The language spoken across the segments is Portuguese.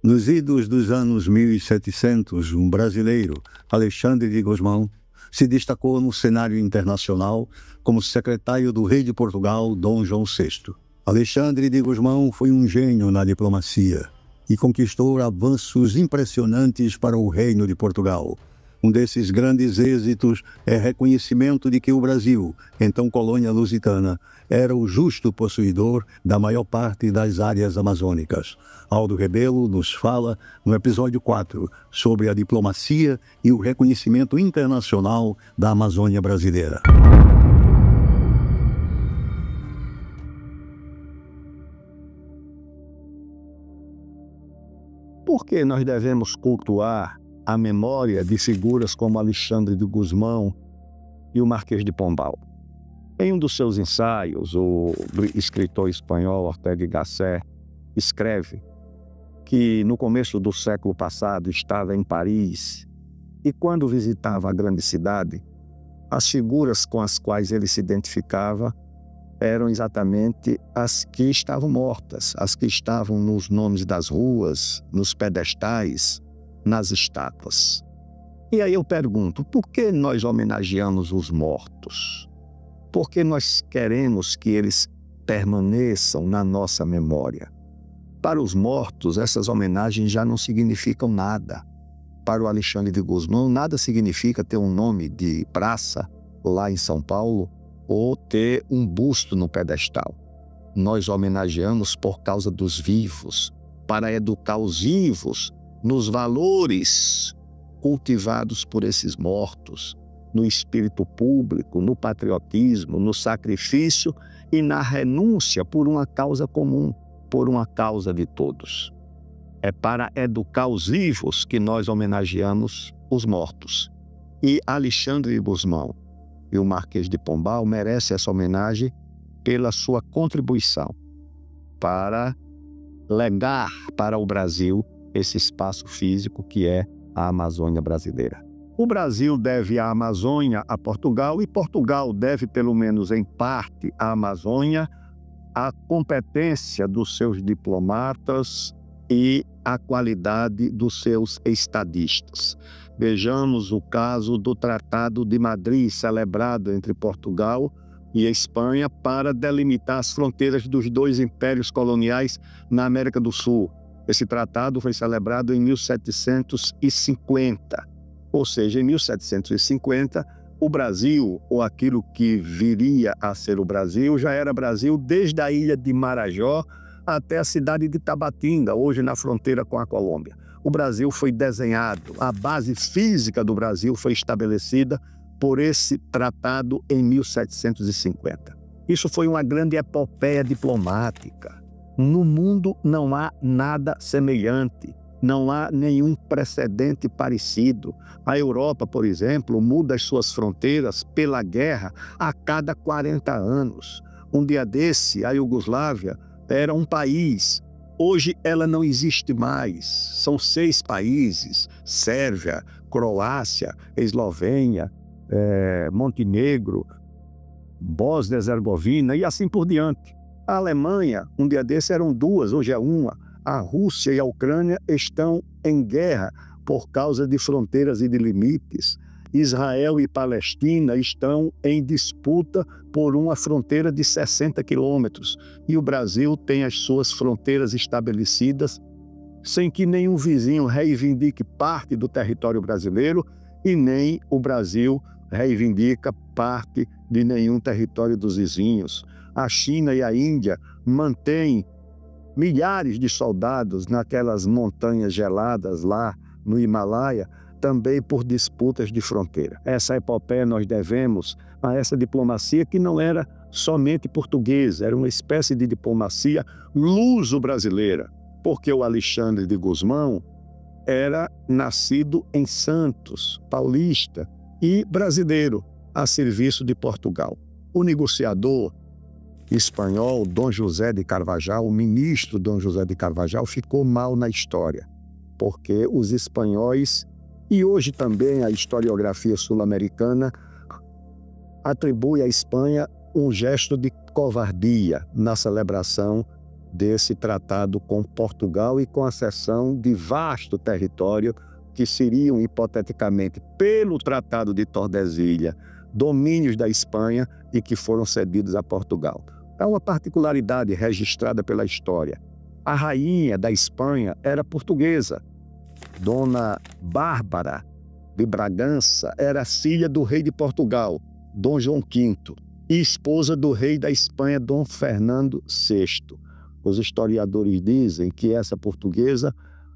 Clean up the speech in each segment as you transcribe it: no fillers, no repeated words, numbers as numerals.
Nos idos dos anos 1700, um brasileiro, Alexandre de Gusmão, se destacou no cenário internacional como secretário do rei de Portugal, Dom João VI. Alexandre de Gusmão foi um gênio na diplomacia e conquistou avanços impressionantes para o Reino de Portugal. Um desses grandes êxitos é reconhecimento de que o Brasil, então colônia lusitana, era o justo possuidor da maior parte das áreas amazônicas. Aldo Rebelo nos fala no episódio 4 sobre a diplomacia e o reconhecimento internacional da Amazônia brasileira. Por que nós devemos cultuar a memória de figuras como Alexandre de Gusmão e o Marquês de Pombal? Em um dos seus ensaios, o escritor espanhol Ortega y Gasset escreve que no começo do século passado estava em Paris e quando visitava a grande cidade, as figuras com as quais ele se identificava eram exatamente as que estavam mortas, as que estavam nos nomes das ruas, nos pedestais, nas estátuas. E aí eu pergunto, por que nós homenageamos os mortos? Por que nós queremos que eles permaneçam na nossa memória? Para os mortos, essas homenagens já não significam nada. Para o Alexandre de Gusmão, nada significa ter um nome de praça lá em São Paulo ou ter um busto no pedestal. Nós homenageamos por causa dos vivos, para educar os vivos nos valores cultivados por esses mortos, no espírito público, no patriotismo, no sacrifício e na renúncia por uma causa comum, por uma causa de todos. É para educar os vivos que nós homenageamos os mortos. E Alexandre de Gusmão e o Marquês de Pombal merecem essa homenagem pela sua contribuição para legar para o Brasil esse espaço físico que é a Amazônia brasileira. O Brasil deve a Amazônia a Portugal e Portugal deve, pelo menos em parte, à Amazônia a competência dos seus diplomatas e a qualidade dos seus estadistas. Vejamos o caso do Tratado de Madrid, celebrado entre Portugal e Espanha para delimitar as fronteiras dos dois impérios coloniais na América do Sul. Esse tratado foi celebrado em 1750, ou seja, em 1750, o Brasil, ou aquilo que viria a ser o Brasil, já era Brasil desde a ilha de Marajó até a cidade de Tabatinga, hoje na fronteira com a Colômbia. O Brasil foi desenhado, a base física do Brasil foi estabelecida por esse tratado em 1750. Isso foi uma grande epopeia diplomática. No mundo não há nada semelhante, não há nenhum precedente parecido. A Europa, por exemplo, muda as suas fronteiras pela guerra a cada 40 anos. Um dia desse, a Iugoslávia era um país. Hoje ela não existe mais. São 6 países: Sérvia, Croácia, Eslovênia, Montenegro, Bósnia-Herzegovina e assim por diante. A Alemanha, um dia desse eram 2, hoje é 1. A Rússia e a Ucrânia estão em guerra por causa de fronteiras e de limites. Israel e Palestina estão em disputa por uma fronteira de 60 quilômetros. E o Brasil tem as suas fronteiras estabelecidas sem que nenhum vizinho reivindique parte do território brasileiro e nem o Brasil reivindica parte de nenhum território dos vizinhos. A China e a Índia mantêm milhares de soldados naquelas montanhas geladas lá no Himalaia, também por disputas de fronteira. Essa epopeia nós devemos a essa diplomacia que não era somente portuguesa, era uma espécie de diplomacia luso-brasileira, porque o Alexandre de Gusmão era nascido em Santos, paulista e brasileiro, a serviço de Portugal. O negociador espanhol Dom José de Carvajal, o ministro Dom José de Carvajal, ficou mal na história, porque os espanhóis, e hoje também a historiografia sul-americana, atribui à Espanha um gesto de covardia na celebração desse tratado com Portugal e com a cessão de vasto território que seriam, hipoteticamente, pelo Tratado de Tordesilhas, domínios da Espanha e que foram cedidos a Portugal. É uma particularidade registrada pela história. A rainha da Espanha era portuguesa. Dona Bárbara de Bragança era filha do rei de Portugal, Dom João V, e esposa do rei da Espanha, Dom Fernando VI. Os historiadores dizem que essa portuguesa,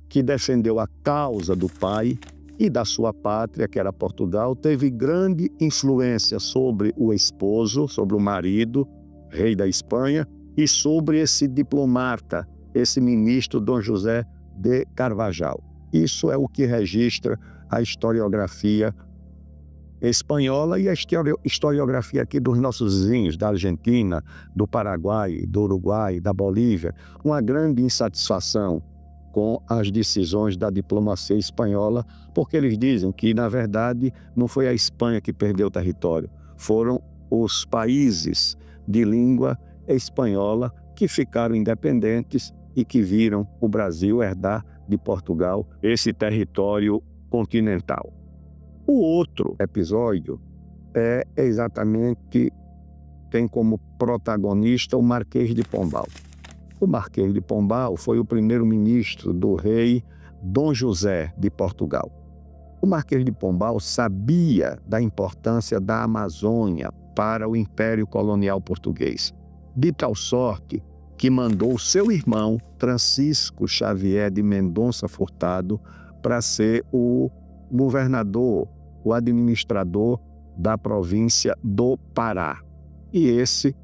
que defendeu a causa do pai e da sua pátria, que era Portugal, teve grande influência sobre o esposo, sobre o marido, rei da Espanha, e sobre esse diplomata, esse ministro Dom José de Carvajal. Isso é o que registra a historiografia espanhola e a historiografia aqui dos nossos vizinhos, da Argentina, do Paraguai, do Uruguai, da Bolívia. Uma grande insatisfação com as decisões da diplomacia espanhola, porque eles dizem que, na verdade, não foi a Espanha que perdeu o território, foram os países de língua espanhola que ficaram independentes e que viram o Brasil herdar de Portugal esse território continental. O outro episódio tem como protagonista o Marquês de Pombal. O Marquês de Pombal foi o primeiro-ministro do rei Dom José de Portugal. O Marquês de Pombal sabia da importância da Amazônia para o Império Colonial Português, de tal sorte que mandou seu irmão, Francisco Xavier de Mendonça Furtado, para ser o governador, o administrador da província do Pará. E esse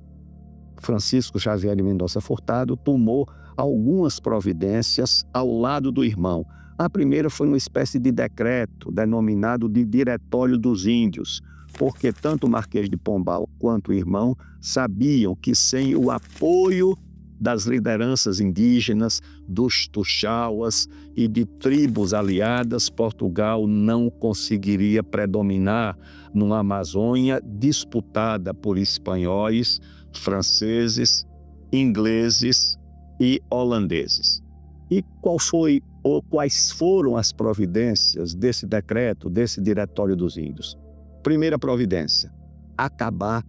Francisco Xavier de Mendonça Furtado tomou algumas providências ao lado do irmão. A primeira foi uma espécie de decreto denominado de Diretório dos Índios, porque tanto o Marquês de Pombal quanto o irmão sabiam que sem o apoio das lideranças indígenas, dos tuxauas e de tribos aliadas, Portugal não conseguiria predominar numa Amazônia disputada por espanhóis, franceses, ingleses e holandeses. E quais foram as providências desse decreto, desse Diretório dos Índios? Primeira providência: acabar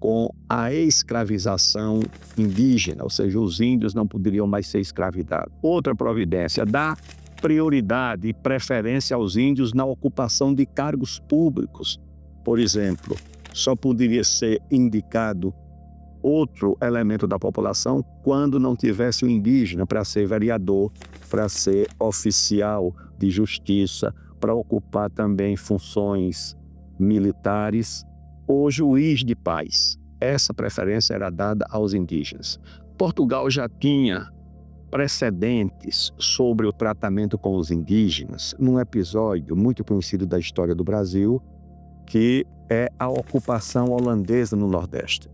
com a escravização indígena, ou seja, os índios não poderiam mais ser escravizados. Outra providência: dar prioridade e preferência aos índios na ocupação de cargos públicos. Por exemplo, só poderia ser indicado outro elemento da população quando não tivesse o indígena para ser vereador, para ser oficial de justiça, para ocupar também funções militares ou juiz de paz. Essa preferência era dada aos indígenas. Portugal já tinha precedentes sobre o tratamento com os indígenas num episódio muito conhecido da história do Brasil, que é a ocupação holandesa no Nordeste.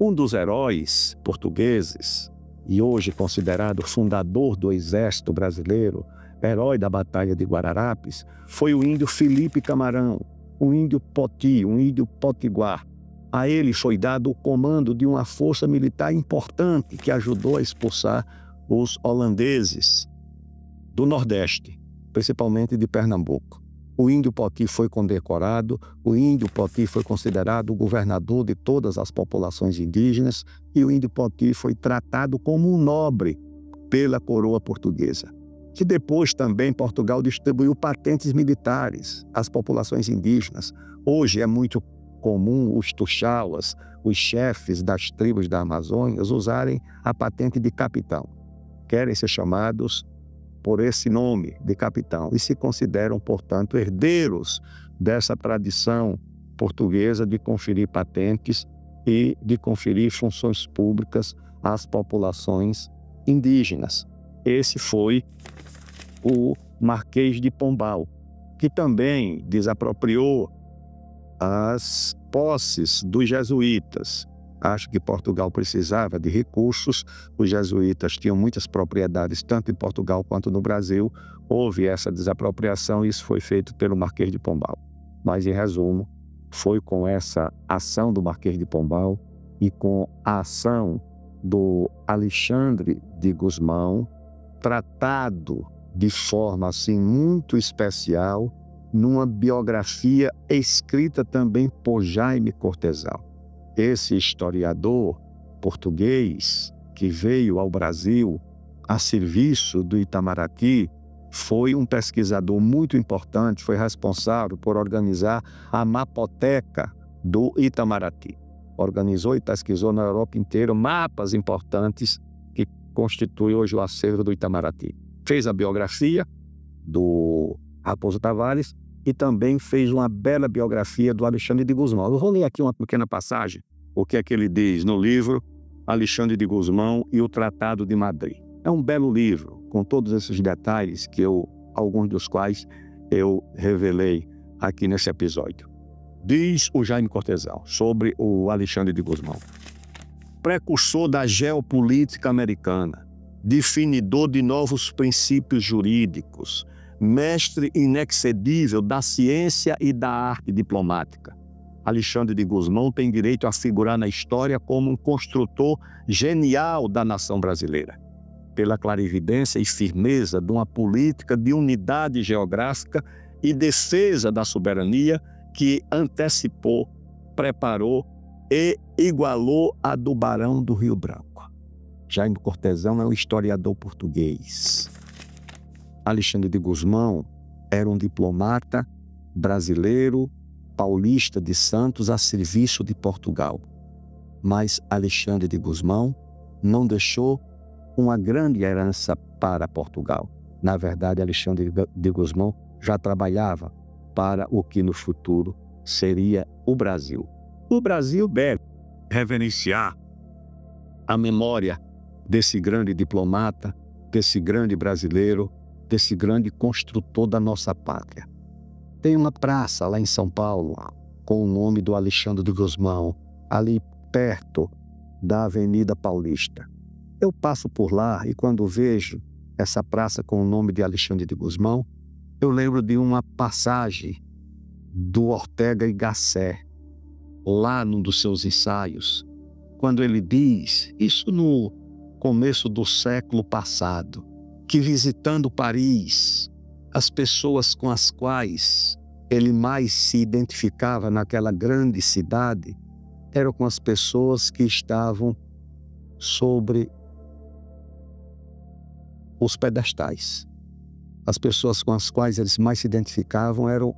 Um dos heróis portugueses, e hoje considerado fundador do Exército Brasileiro, herói da Batalha de Guararapes, foi o índio Felipe Camarão, um índio Poti, um índio potiguar. A ele foi dado o comando de uma força militar importante que ajudou a expulsar os holandeses do Nordeste, principalmente de Pernambuco. O índio Poti foi condecorado, o índio Poti foi considerado o governador de todas as populações indígenas e o índio Poti foi tratado como um nobre pela coroa portuguesa. Que depois também Portugal distribuiu patentes militares às populações indígenas. Hoje é muito comum os tuxauas, os chefes das tribos da Amazônia, usarem a patente de capitão. Querem ser chamados por esse nome de capitão e se consideram, portanto, herdeiros dessa tradição portuguesa de conferir patentes e de conferir funções públicas às populações indígenas. Esse foi o Marquês de Pombal, que também desapropriou as posses dos jesuítas. Acho que Portugal precisava de recursos, os jesuítas tinham muitas propriedades, tanto em Portugal quanto no Brasil. Houve essa desapropriação e isso foi feito pelo Marquês de Pombal. Mas, em resumo, foi com essa ação do Marquês de Pombal e com a ação do Alexandre de Gusmão, tratado de forma assim muito especial numa biografia escrita também por Jaime Cortesão. Esse historiador português que veio ao Brasil a serviço do Itamaraty foi um pesquisador muito importante, foi responsável por organizar a mapoteca do Itamaraty. Organizou e pesquisou na Europa inteira mapas importantes que constituem hoje o acervo do Itamaraty. Fez a biografia do Raposo Tavares e também fez uma bela biografia do Alexandre de Gusmão. Eu vou ler aqui uma pequena passagem, o que é que ele diz no livro Alexandre de Gusmão e o Tratado de Madrid. É um belo livro, com todos esses detalhes alguns dos quais eu revelei aqui nesse episódio. Diz o Jaime Cortesão sobre o Alexandre de Gusmão: precursor da geopolítica americana, definidor de novos princípios jurídicos, mestre inexcedível da ciência e da arte diplomática. Alexandre de Gusmão tem direito a figurar na história como um construtor genial da nação brasileira, pela clarividência e firmeza de uma política de unidade geográfica e defesa da soberania que antecipou, preparou e igualou a do Barão do Rio Branco. Jaime Cortesão é um historiador português. Alexandre de Gusmão era um diplomata brasileiro, paulista de Santos, a serviço de Portugal. Mas Alexandre de Gusmão não deixou uma grande herança para Portugal. Na verdade, Alexandre de Gusmão já trabalhava para o que no futuro seria o Brasil. O Brasil deve reverenciar a memória desse grande diplomata, desse grande brasileiro, desse grande construtor da nossa pátria. Tem uma praça lá em São Paulo com o nome do Alexandre de Gusmão, ali perto da Avenida Paulista. Eu passo por lá e quando vejo essa praça com o nome de Alexandre de Gusmão, eu lembro de uma passagem do Ortega y Gasset, lá num dos seus ensaios, quando ele diz, isso no começo do século passado, que visitando Paris, as pessoas com as quais ele mais se identificava naquela grande cidade eram com as pessoas que estavam sobre os pedestais. As pessoas com as quais eles mais se identificavam eram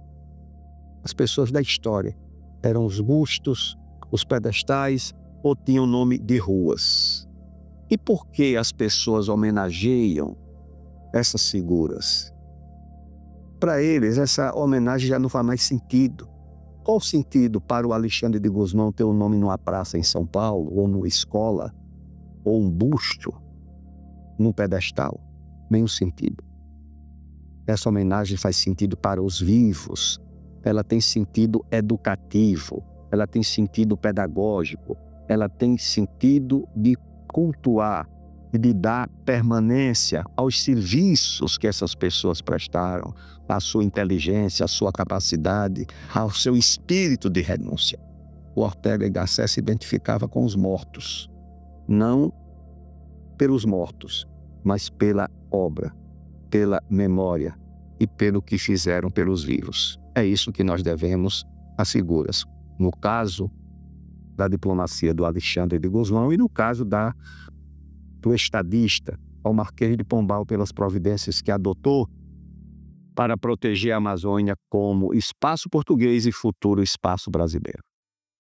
as pessoas da história. Eram os bustos, os pedestais ou tinham nome de ruas. E por que as pessoas homenageiam essas figuras? Para eles, essa homenagem já não faz mais sentido. Qual o sentido para o Alexandre de Gusmão ter um nome numa praça em São Paulo, ou numa escola, ou um busto num pedestal? Nenhum sentido. Essa homenagem faz sentido para os vivos, ela tem sentido educativo, ela tem sentido pedagógico, ela tem sentido de cultuar e de dar permanência aos serviços que essas pessoas prestaram, à sua inteligência, à sua capacidade, ao seu espírito de renúncia. O Ortega y Gasset se identificava com os mortos, não pelos mortos, mas pela obra, pela memória e pelo que fizeram pelos vivos. É isso que nós devemos às figuras. No caso da diplomacia do Alexandre de Gusmão e no caso do estadista, ao Marquês de Pombal, pelas providências que adotou para proteger a Amazônia como espaço português e futuro espaço brasileiro.